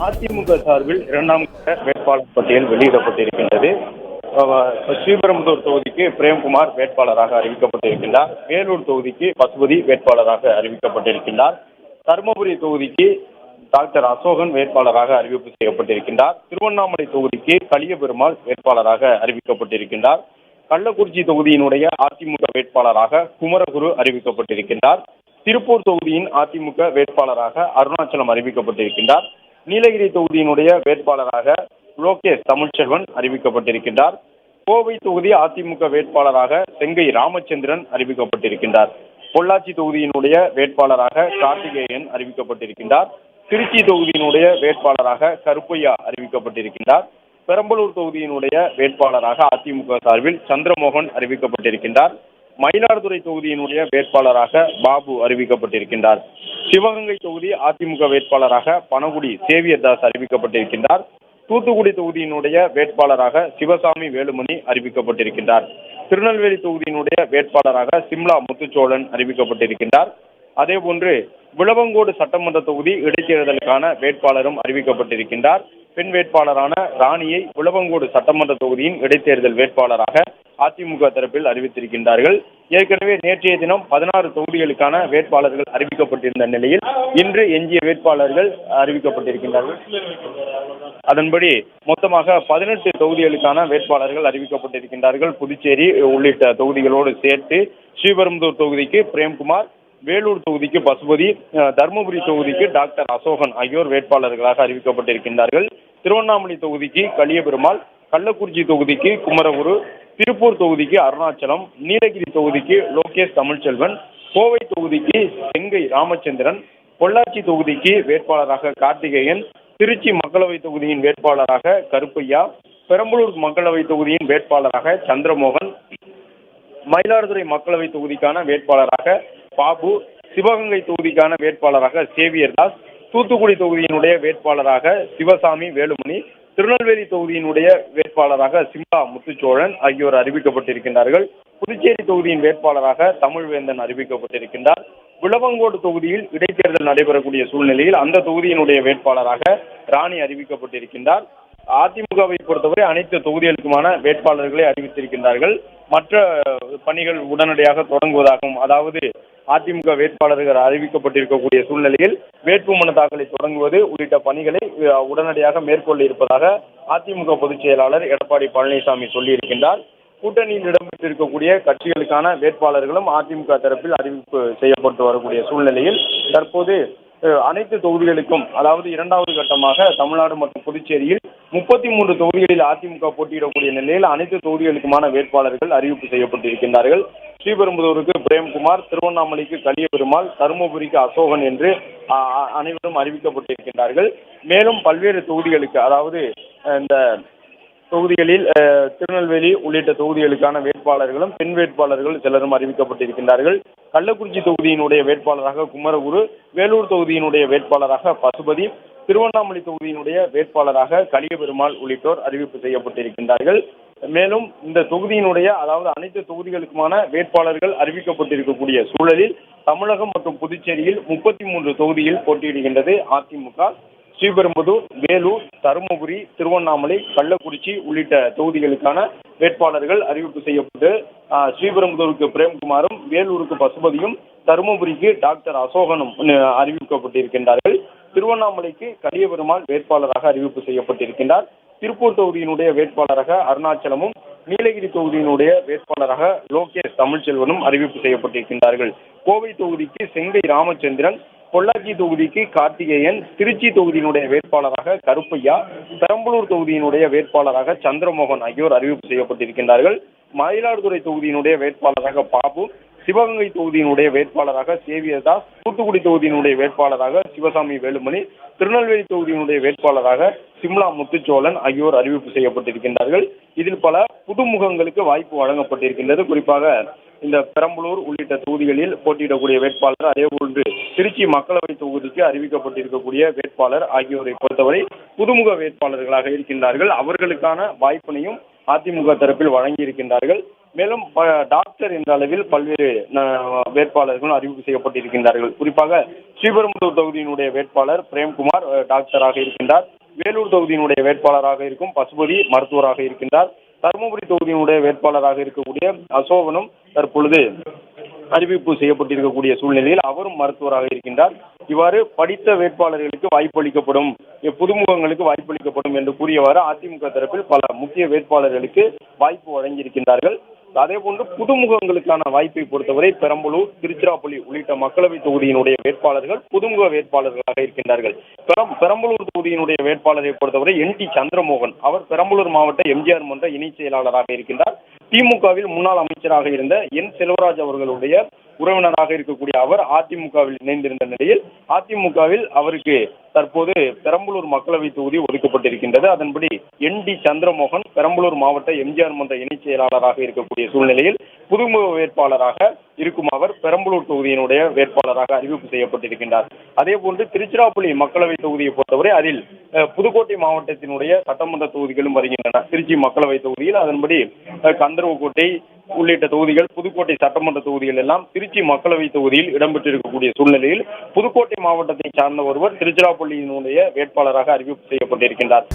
அதிமுக சார்பில் இரண்டாம் கட்ட வேட்பாளர் பட்டியல் வெளியிடப்பட்டிருக்கின்றது. ஸ்ரீபெரும்புதூர் தொகுதிக்கு பிரேம்குமார் வேட்பாளராக அறிவிக்கப்பட்டிருக்கின்றார். வேலூர் தொகுதிக்கு பசுபதி வேட்பாளராக அறிவிக்கப்பட்டிருக்கின்றார். தருமபுரி தொகுதிக்கு டாக்டர் அசோகன் வேட்பாளராக அறிவிப்பு செய்யப்பட்டிருக்கின்றார். திருவண்ணாமலை தொகுதிக்கு கலியபெருமாள் வேட்பாளராக அறிவிக்கப்பட்டிருக்கின்றார். கள்ளக்குறிச்சி தொகுதியினுடைய அதிமுக வேட்பாளராக குமரகுரு அறிவிக்கப்பட்டிருக்கின்றார். திருப்பூர் தொகுதியின் அதிமுக வேட்பாளராக அருணாச்சலம் அறிவிக்கப்பட்டிருக்கின்றார். நீலகிரி தொகுதியினுடைய வேட்பாளராக லோகேஷ் தமிழ்ச்செல்வன் அறிவிக்கப்பட்டிருக்கின்றார். கோவை தொகுதி அதிமுக வேட்பாளராக செங்கை ராமச்சந்திரன் அறிவிக்கப்பட்டிருக்கின்றார். பொள்ளாச்சி தொகுதியினுடைய வேட்பாளராக கார்த்திகேயன் அறிவிக்கப்பட்டிருக்கின்றார். திருச்சி தொகுதியினுடைய வேட்பாளராக கருப்பையா அறிவிக்கப்பட்டிருக்கின்றார். பெரம்பலூர் தொகுதியினுடைய வேட்பாளராக அதிமுக சார்பில் சந்திரமோகன் அறிவிக்கப்பட்டிருக்கின்றார். மயிலாடுதுறை தொகுதியினுடைய வேட்பாளராக பாபு அறிவிக்கப்பட்டிருக்கின்றார். சிவகங்கை தொகுதி அதிமுக வேட்பாளராக பனகுடி சேவியர் தாஸ் அறிவிக்கப்பட்டிருக்கின்றார். தூத்துக்குடி தொகுதியினுடைய வேட்பாளராக சிவசாமி வேலுமணி அறிவிக்கப்பட்டிருக்கின்றார். திருநெல்வேலி தொகுதியினுடைய வேட்பாளராக சிம்லா முத்துச்சோழன் அறிவிக்கப்பட்டிருக்கின்றார். அதேபோன்று விளவங்கோடு சட்டமன்ற தொகுதி இடைத்தேர்தலுக்கான வேட்பாளரும் அறிவிக்கப்பட்டிருக்கின்றார். பெண் வேட்பாளரான ராணியை விளவங்கோடு சட்டமன்ற தொகுதியின் இடைத்தேர்தல் வேட்பாளராக அதிமுக தரப்பில் அறிவித்திருக்கின்றார்கள். ஏற்கனவே நேற்றைய தினம் 16 தொகுதிகளுக்கான வேட்பாளர்கள் அறிவிக்கப்பட்டிருந்த நிலையில் இன்று எஞ்சிய வேட்பாளர்கள் அறிவிக்கப்பட்டிருக்கின்றார்கள். அதன்படி மொத்தமாக 18 தொகுதிகளுக்கான வேட்பாளர்கள் அறிவிக்கப்பட்டிருக்கின்றார்கள். புதுச்சேரி உள்ளிட்ட தொகுதிகளோடு சேர்த்து ஸ்ரீபெரும்புதூர் தொகுதிக்கு பிரேம்குமார், வேலூர் தொகுதிக்கு பசுபதி, தருமபுரி தொகுதிக்கு டாக்டர் அசோகன் ஆகியோர் வேட்பாளர்களாக அறிவிக்கப்பட்டிருக்கின்றார்கள். திருவண்ணாமலை தொகுதிக்கு கலியபெருமாள், கள்ளக்குறிச்சி தொகுதிக்கு குமரகுரு, திருப்பூர் தொகுதிக்கு அருணாச்சலம், நீலகிரி தொகுதிக்கு லோகேஷ் தமிழ்ச்செல்வன், கோவை தொகுதிக்கு செங்கை ராமச்சந்திரன், பொள்ளாச்சி தொகுதிக்கு வேட்பாளராக கார்த்திகேயன், திருச்சி மக்களவை தொகுதியின் வேட்பாளராக கருப்பையா, பெரம்பலூர் மக்களவை தொகுதியின் வேட்பாளராக சந்திரமோகன், மயிலாடுதுறை மக்களவை தொகுதிக்கான வேட்பாளராக பாபு, சிவகங்கை தொகுதிக்கான வேட்பாளராக சேவியர் தாஸ், தூத்துக்குடி தொகுதியினுடைய வேட்பாளராக சிவசாமி வேலுமணி, திருநெல்வேலி தொகுதியினுடைய வேட்பாளராக சிம்லா முத்துச்சோழன் ஆகியோர் அறிவிக்கப்பட்டிருக்கின்றார்கள். புதுச்சேரி தொகுதியின் வேட்பாளராக தமிழ்வேந்தன் அறிவிக்கப்பட்டிருக்கின்றார். விளவங்கோடு தொகுதியில் இடைத்தேர்தல் நடைபெறக்கூடிய சூழ்நிலையில் அந்த தொகுதியினுடைய வேட்பாளராக ராணி அறிவிக்கப்பட்டிருக்கின்றார். அதிமுகவை பொறுத்தவரை அனைத்து தொகுதிகளுக்குமான வேட்பாளர்களை அறிவித்திருக்கின்றார்கள். மற்ற பணிகள் உடனடியாக தொடங்குவதாகவும், அதாவது அதிமுக வேட்பாளர்கள் அறிவிக்கப்பட்டிருக்கக்கூடிய சூழ்நிலையில் வேட்புமனு தாக்கலை தொடங்குவது உள்ளிட்ட பணிகளை உடனடியாக மேற்கொள்ள இருப்பதாக அதிமுக பொதுச் செயலாளர் எடப்பாடி பழனிசாமி சொல்லியிருக்கின்றார். கூட்டணியில் இடம்பெற்றிருக்கக்கூடிய கட்சிகளுக்கான வேட்பாளர்களும் அதிமுக தரப்பில் அறிவிப்பு செய்யப்பட்டு வரக்கூடிய சூழ்நிலையில் தற்போது அனைத்து தொகுதிகளுக்கும், அதாவது இரண்டாவது கட்டமாக தமிழ்நாடு மற்றும் புதுச்சேரியில் 33 தொகுதிகளில் அதிமுக போட்டியிடக்கூடிய நிலையில் அனைத்து தொகுதிகளுக்குமான வேட்பாளர்கள் அறிவிப்பு செய்யப்பட்டிருக்கின்றார்கள். ஸ்ரீபெரும்புதூருக்கு பிரேம்குமார், திருவண்ணாமலைக்கு கலியபெருமாள், தருமபுரிக்கு அசோகன் என்று அனைவரும் அறிவிக்கப்பட்டிருக்கின்றார்கள். மேலும் பல்வேறு தொகுதிகளுக்கு, அதாவது இந்த தொகுதிகளில் திருநெல்வேலி உள்ளிட்ட தொகுதிகளுக்கான வேட்பாளர்களும் பெண் வேட்பாளர்கள் சிலரும் அறிவிக்கப்பட்டிருக்கின்றார்கள். கள்ளக்குறிச்சி தொகுதியினுடைய வேட்பாளராக குமரகுரு, வேலூர் தொகுதியினுடைய வேட்பாளராக பசுபதி, திருவண்ணாமலை தொகுதியினுடைய வேட்பாளராக கலியபெருமாள் உள்ளிட்டோர் அறிவிப்பு செய்யப்பட்டிருக்கின்றார்கள். மேலும் இந்த தொகுதியினுடைய, அதாவது அனைத்து தொகுதிகளுக்குமான வேட்பாளர்கள் அறிவிக்கப்பட்டிருக்கக்கூடிய சூழலில் தமிழகம் மற்றும் புதுச்சேரியில் 33 தொகுதியில் போட்டியிடுகின்றது அதிமுக. ஸ்ரீபெரும்புதூர், வேலூர், தருமபுரி, திருவண்ணாமலை, கள்ளக்குறிச்சி உள்ளிட்ட தொகுதிகளுக்கான வேட்பாளர்கள் அறிவிப்பு செய்யப்பட்டு ஸ்ரீபெரும்புதூருக்கு பிரேம்குமாரும், வேலூருக்கு பசுபதியும், தருமபுரிக்கு டாக்டர் அசோகனும் அறிவிக்கப்பட்டிருக்கின்றார்கள். திருவண்ணாமலைக்கு கலியபெருமாள் வேட்பாளராக அறிவிப்பு செய்யப்பட்டிருக்கின்றார். திருப்பூர் தொகுதியினுடைய வேட்பாளராக அருணாச்சலமும், நீலகிரி தொகுதியினுடைய வேட்பாளராக லோகேஷ் தமிழ்ச்செல்வனும் அறிவிப்பு செய்யப்பட்டிருக்கின்றார்கள். கோவை தொகுதிக்கு செங்கை ராமச்சந்திரன், பொள்ளாச்சி தொகுதிக்கு கார்த்திகேயன், திருச்சி தொகுதியினுடைய வேட்பாளராக கருப்பையா, பெரம்பலூர் தொகுதியினுடைய வேட்பாளராக சந்திரமோகன் ஆகியோர் அறிவிப்பு செய்யப்பட்டிருக்கின்றார்கள். மயிலாடுதுறை தொகுதியினுடைய வேட்பாளராக பாபு, சிவகங்கை தொகுதியினுடைய வேட்பாளராக சேவியர் தாஸ், தூத்துக்குடி தொகுதியினுடைய வேட்பாளராக சிவசாமி வேலுமணி, திருநெல்வேலி தொகுதியினுடைய வேட்பாளராக சிம்லா முத்துச்சோழன் ஆகியோர் அறிவிப்பு செய்யப்பட்டிருக்கின்றார்கள். இதில் பல புதுமுகங்களுக்கு வாய்ப்பு வழங்கப்பட்டிருக்கின்றது. குறிப்பாக இந்த பெரம்பலூர் உள்ளிட்ட தொகுதிகளில் போட்டியிடக்கூடிய வேட்பாளர், அதேபோன்று திருச்சி மக்களவை தொகுதிக்கு அறிவிக்கப்பட்டிருக்கக்கூடிய வேட்பாளர் ஆகியோரை பொறுத்தவரை புதுமுக வேட்பாளர்களாக இருக்கின்றார்கள். அவர்களுக்கான வாய்ப்பினையும் அதிமுக தரப்பில் வழங்கி இருக்கின்றார்கள். மேலும் டாக்டர் என்ற அளவில் பல்வேறு வேட்பாளர்களும் அறிவிப்பு செய்யப்பட்டிருக்கின்றார்கள். குறிப்பாக ஸ்ரீபெரும்புதூர் தொகுதியினுடைய வேட்பாளர் பிரேம்குமார் டாக்டராக இருக்கின்றார். வேலூர் தொகுதியினுடைய வேட்பாளராக இருக்கும் பசுபதி மருத்துவராக இருக்கின்றார். தருமபுரி தொகுதியினுடைய வேட்பாளராக இருக்கக்கூடிய அசோகனும் தற்பொழுது அறிவிப்பு செய்யப்பட்டிருக்கக்கூடிய சூழ்நிலையில் அவரும் மருத்துவராக இருக்கின்றார். இவ்வாறு படித்த வேட்பாளர்களுக்கு வாய்ப்பளிக்கப்படும், புதுமுகங்களுக்கு வாய்ப்பளிக்கப்படும் என்று கூறியவாறு அதிமுக தரப்பில் பல முக்கிய வேட்பாளர்களுக்கு வாய்ப்பு வழங்கியிருக்கின்றார்கள். அதேபோன்று புதுமுகங்களுக்கான வாய்ப்பை பொறுத்தவரை பெரம்பலூர், திருச்சிராப்பள்ளி உள்ளிட்ட மக்களவை தொகுதியினுடைய வேட்பாளர்கள் புதுமுக வேட்பாளர்களாக இருக்கின்றார்கள். பெரம்பலூர் தொகுதியினுடைய வேட்பாளரை பொறுத்தவரை NT சந்திரமோகன், அவர் பெரம்பலூர் மாவட்ட எம்ஜிஆர் மன்ற இணை செயலாளராக இருக்கின்றார். திமுகவில் முன்னாள் அமைச்சராக இருந்த என் செல்வராஜ் அவர்களுடைய உறவினராக இருக்கக்கூடிய அவர் அதிமுகவில் இணைந்திருந்த நிலையில் அதிமுகவில் அவருக்கு தற்போது பெரம்பலூர் மக்களவை தொகுதி ஒதுக்கப்பட்டிருக்கின்றது. அதன்படி NT சந்திரமோகன் பெரம்பலூர் மாவட்ட எம்ஜிஆர் மன்ற இணை செயலாளராக இருக்கக்கூடிய சூழ்நிலையில் புதுமுக வேட்பாளராக இருக்கும் அவர் பெரம்பலூர் தொகுதியினுடைய வேட்பாளராக அறிவிப்பு செய்யப்பட்டிருக்கின்றார். அதே போன்று திருச்சிராப்பள்ளி மக்களவை தொகுதியை பொறுத்தவரை அதில் புதுக்கோட்டை மாவட்டத்தினுடைய சட்டமன்ற தொகுதிகளும் வருகின்றன. திருச்சி மக்களவை தொகுதியில் அதன்படி கந்தர்வக்கோட்டை உள்ளிட்ட தொகுதிகள், புதுக்கோட்டை சட்டமன்ற தொகுதிகள் எல்லாம் திருச்சி மக்களவை தொகுதியில் இடம்பெற்றிருக்கக்கூடிய சூழ்நிலையில் புதுக்கோட்டை மாவட்டத்தை சார்ந்த ஒருவர் திருச்சிராப்பள்ளியினுடைய வேட்பாளராக அறிவிப்பு செய்யப்பட்டிருக்கின்றார்.